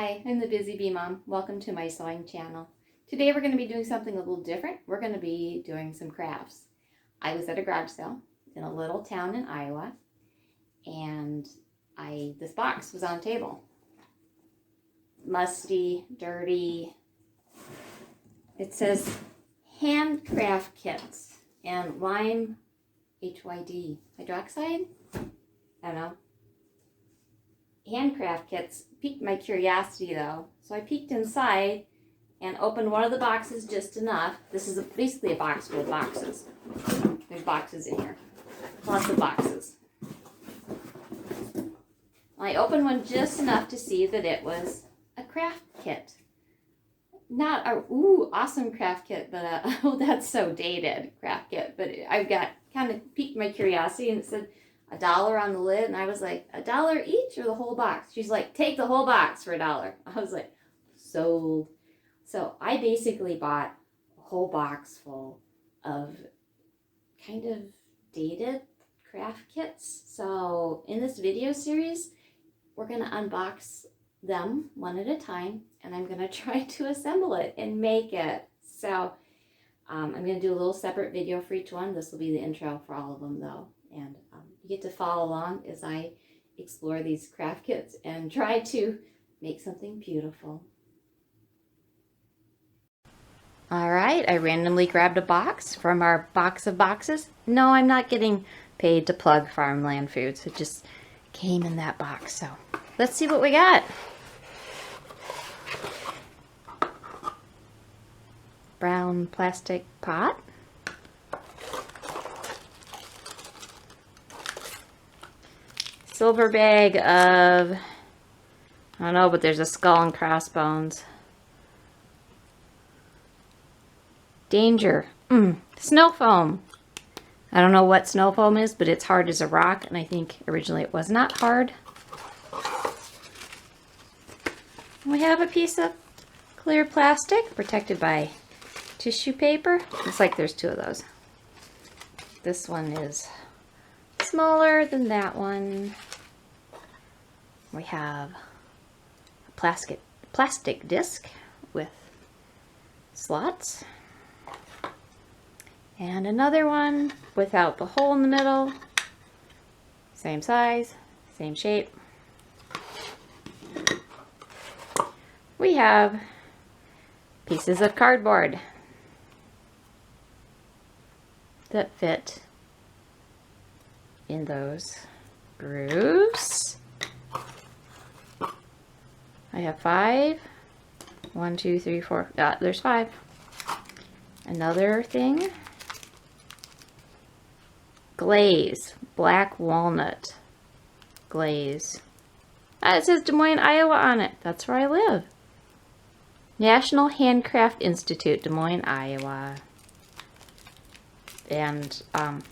Hi, I'm the Busy Bee Mom. Welcome to my sewing channel. Today we're going to be doing something a little different. We're going to be doing some crafts. I was at a garage sale in a little town in Iowa, and this box was on a table. Musty, dirty. It says handcraft kits and lime HYD hydroxide. I don't know. Handcraft kits piqued my curiosity though, so I peeked inside and opened one of the boxes just enough. This is basically a box full of boxes. There's boxes in here, lots of boxes. I opened one just enough to see that it was a craft kit. Not a awesome craft kit, but oh, that's so dated craft kit. But I've got kind of piqued my curiosity, and it said $1 on the lid, and I was like, $1 each or the whole box? She's like, take the whole box for $1. I was like, sold. So I basically bought a whole box full of kind of dated craft kits. So in this video series, we're going to unbox them one at a time, and I'm going to try to assemble it and make it. So I'm going to do a little separate video for each one. This will be the intro for all of them though. And you get to follow along as I explore these craft kits and try to make something beautiful. All right, I randomly grabbed a box from our box of boxes. No, I'm not getting paid to plug Farmland Foods. It just came in that box. So let's see what we got. Brown plastic pot. Silver bag of, I don't know, but there's a skull and crossbones. Danger. Snow foam. I don't know what snow foam is, but it's hard as a rock, and I think originally it was not hard. We have a piece of clear plastic protected by tissue paper. Looks like there's two of those. This one is smaller than that one. We have a plastic disc with slots, and another one without the hole in the middle. Same size, same shape. We have pieces of cardboard that fit in those grooves. I have 5. 1, 2, 3, 4. There's 5. Another thing. Glaze. Black walnut glaze. It says Des Moines, Iowa on it. That's where I live. National Handcraft Institute, Des Moines, Iowa. And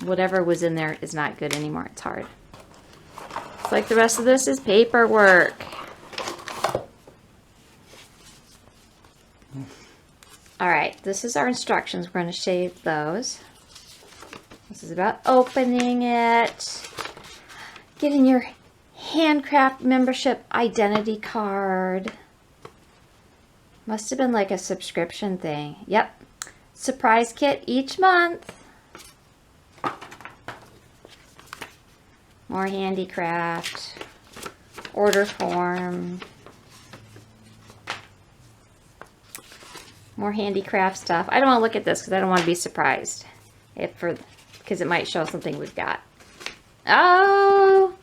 whatever was in there is not good anymore. It's hard. It's like the rest of this is paperwork. All right, this is our instructions. We're going to shave those. This is about opening it, getting your handcraft membership identity card. Must have been like a subscription thing. Yep. Surprise kit each month. More handicraft. Order form. More handicraft stuff. I don't want to look at this because I don't want to be surprised because it might show something we've got. Oh,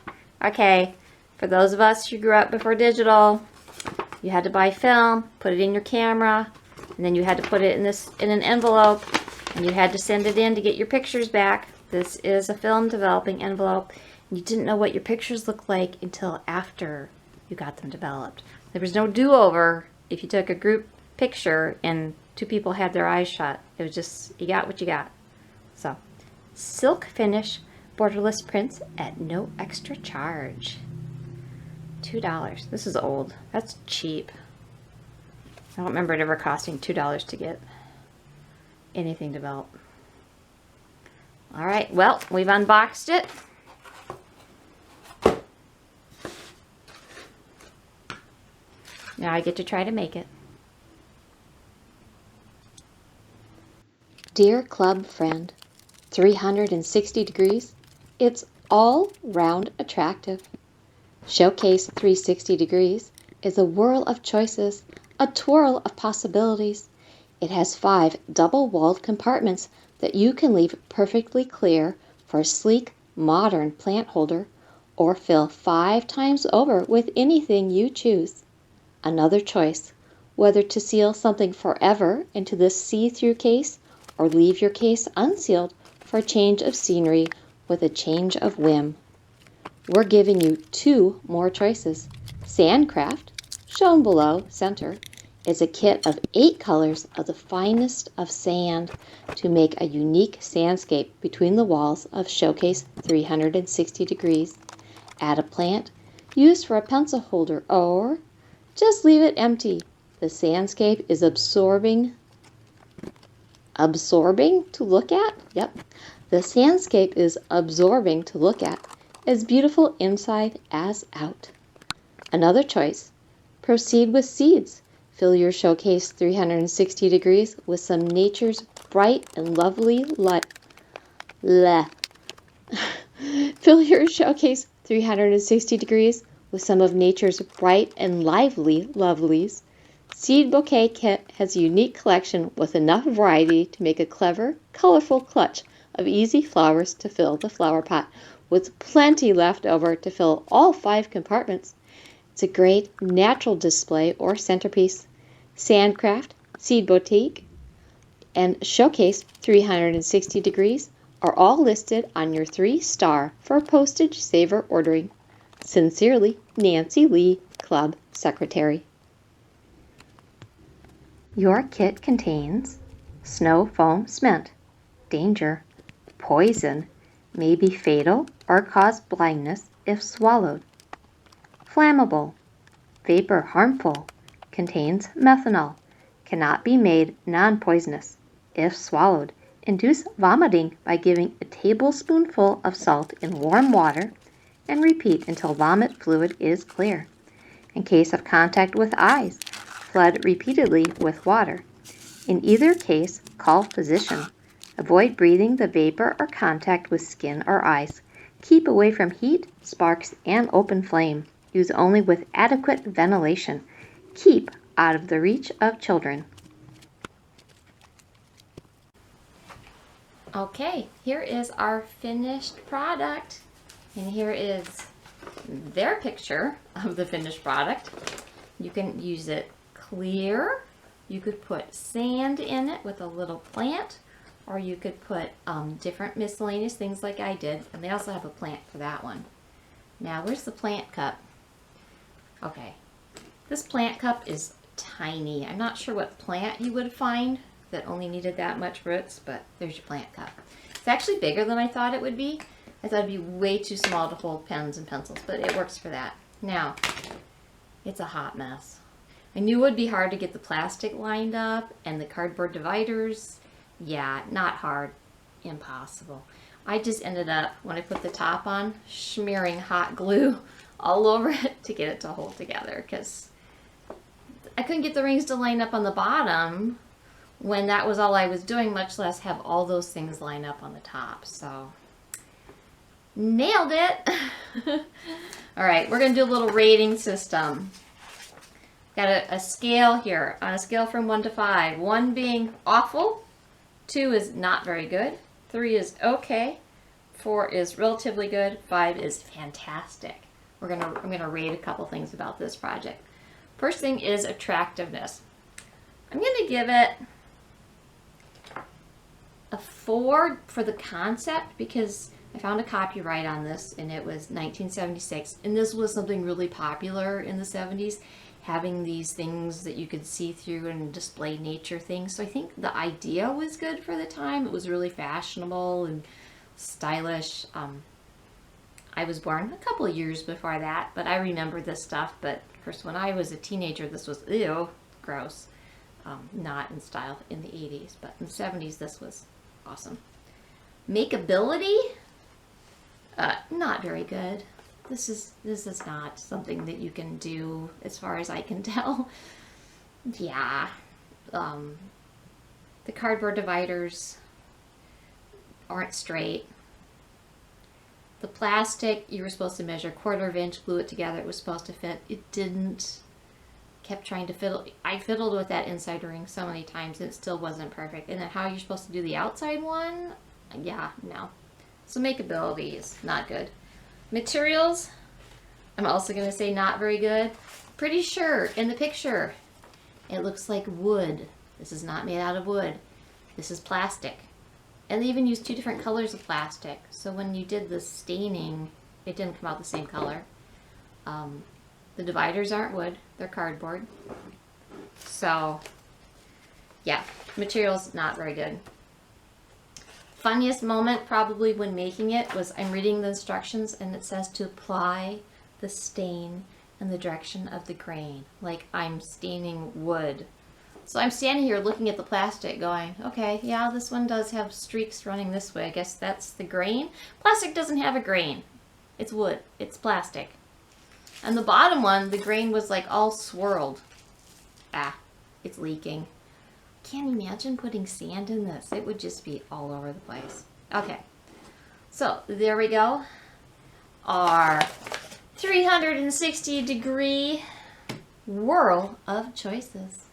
okay. For those of us who grew up before digital, you had to buy film, put it in your camera, and then you had to put it in an envelope, and you had to send it in to get your pictures back. This is a film developing envelope. You didn't know what your pictures looked like until after you got them developed. There was no do-over if you took a group picture and 2 people had their eyes shut. It was just, you got what you got. So, silk finish borderless prints at no extra charge. $2. This is old. That's cheap. I don't remember it ever costing $2 to get anything developed. All right, well, we've unboxed it. Now I get to try to make it. Dear club friend, 360 degrees, it's all round attractive. Showcase 360 degrees is a whirl of choices, a twirl of possibilities. It has 5 double-walled compartments that you can leave perfectly clear for a sleek, modern plant holder, or fill 5 times over with anything you choose. Another choice, whether to seal something forever into this see-through case or leave your case unsealed for a change of scenery with a change of whim. We're giving you 2 more choices. Sandcraft, shown below center, is a kit of 8 colors of the finest of sand to make a unique sandscape between the walls of Showcase 360 degrees. Add a plant, used for a pencil holder, or just leave it empty. The sandscape is absorbing to look at. Yep. The sandscape is absorbing to look at, as beautiful inside as out. Another choice, proceed with seeds. Fill your Showcase 360 degrees with some nature's bright and lovely Fill your Showcase 360 degrees with some of nature's bright and lively lovelies. Seed Bouquet Kit has a unique collection with enough variety to make a clever, colorful clutch of easy flowers to fill the flower pot, with plenty left over to fill all 5 compartments. It's a great natural display or centerpiece. Sandcraft, Seed Boutique, and Showcase 360 degrees are all listed on your 3-star for postage saver ordering. Sincerely, Nancy Lee, Club Secretary. Your kit contains snow foam cement, danger, poison, may be fatal or cause blindness if swallowed. Flammable, vapor harmful, contains methanol, cannot be made non-poisonous. If swallowed, induce vomiting by giving a tablespoonful of salt in warm water and repeat until vomit fluid is clear. In case of contact with eyes, flood repeatedly with water. In either case, call physician. Avoid breathing the vapor or contact with skin or eyes. Keep away from heat, sparks, and open flame. Use only with adequate ventilation. Keep out of the reach of children. Okay, here is our finished product. And here is their picture of the finished product. You can use it clear. You could put sand in it with a little plant, or you could put different miscellaneous things like I did. And they also have a plant for that one. Now, where's the plant cup? Okay, this plant cup is tiny. I'm not sure what plant you would find that only needed that much roots, but there's your plant cup. It's actually bigger than I thought it would be. I thought it'd be way too small to hold pens and pencils, but it works for that. Now, it's a hot mess. I knew it would be hard to get the plastic lined up and the cardboard dividers. Yeah, not hard, impossible. I just ended up, when I put the top on, smearing hot glue all over it to get it to hold together, because I couldn't get the rings to line up on the bottom when that was all I was doing, much less have all those things line up on the top. So, nailed it. All right, we're going to do a little rating system. Got a scale here, on a scale from 1 to 5. 1 being awful, 2 is not very good, 3 is okay, 4 is relatively good, 5 is fantastic. I'm gonna rate a couple things about this project. First thing is attractiveness. I'm gonna give it a 4 for the concept, because I found a copyright on this and it was 1976, and this was something really popular in the 70s, having these things that you could see through and display nature things. So I think the idea was good for the time. It was really fashionable and stylish. I was born a couple of years before that, but I remember this stuff. But of course, when I was a teenager, this was ew, gross. Not in style in the 80s, but in the 70s, this was awesome. Makeability, not very good. this is not something that you can do as far as I can tell. Yeah. The cardboard dividers aren't straight. The plastic, you were supposed to measure 1/4 inch, glue it together, it was supposed to fit. It didn't. Kept trying to fiddle. I fiddled with that inside ring so many times and it still wasn't perfect. And then how you're supposed to do the outside one? Yeah, no. So makeability is not good. Materials, I'm also going to say not very good. Pretty sure in the picture it looks like wood. This is not made out of wood. This is plastic. And they even used 2 different colors of plastic. So when you did the staining, it didn't come out the same color. The dividers aren't wood, they're cardboard. So, yeah, materials not very good. Funniest moment probably when making it was I'm reading the instructions and it says to apply the stain in the direction of the grain, like I'm staining wood. So I'm standing here looking at the plastic going, okay, yeah, this one does have streaks running this way. I guess that's the grain. Plastic doesn't have a grain. It's wood. It's plastic. And the bottom one, the grain was like all swirled. Ah, it's leaking. Can't imagine putting sand in this. It would just be all over the place. Okay, so there we go. Our 360-degree whirl of choices.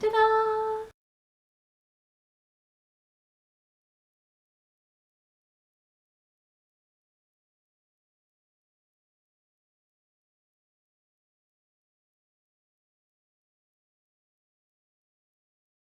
Ta-da!